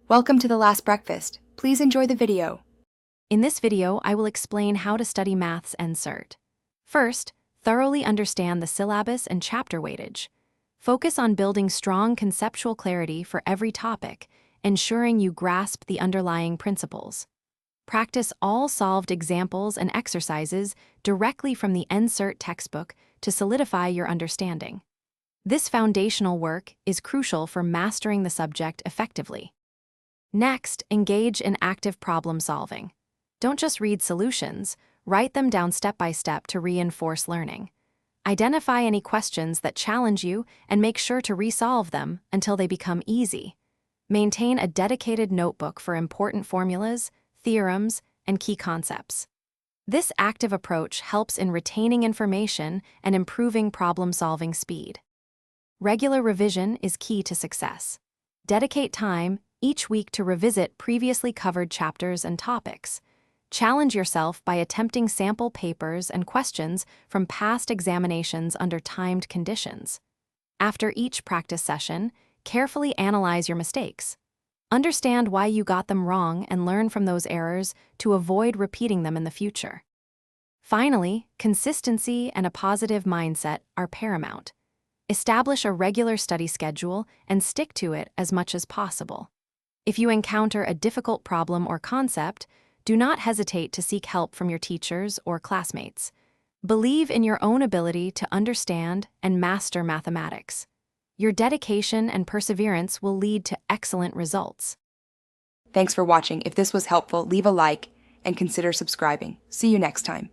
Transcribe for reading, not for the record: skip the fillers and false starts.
Welcome to the last breakfast. Please enjoy the video. In this video, I will explain how to study maths NCERT. First, thoroughly understand the syllabus and chapter weightage. Focus on building strong conceptual clarity for every topic, ensuring you grasp the underlying principles. Practice all solved examples and exercises directly from the NCERT textbook to solidify your understanding. This foundational work is crucial for mastering the subject effectively. Next, engage in active problem solving. Don't just read solutions, write them down step by step to reinforce learning. Identify any questions that challenge you and make sure to resolve them until they become easy. Maintain a dedicated notebook for important formulas, theorems, and key concepts. This active approach helps in retaining information and improving problem-solving speed. Regular revision is key to success. Dedicate time each week to revisit previously covered chapters and topics. Challenge yourself by attempting sample papers and questions from past examinations under timed conditions. After each practice session, carefully analyze your mistakes. Understand why you got them wrong and learn from those errors to avoid repeating them in the future. Finally, consistency and a positive mindset are paramount. Establish a regular study schedule and stick to it as much as possible. If you encounter a difficult problem or concept, do not hesitate to seek help from your teachers or classmates. Believe in your own ability to understand and master mathematics. Your dedication and perseverance will lead to excellent results. Thanks for watching. If this was helpful, leave a like and consider subscribing. See you next time.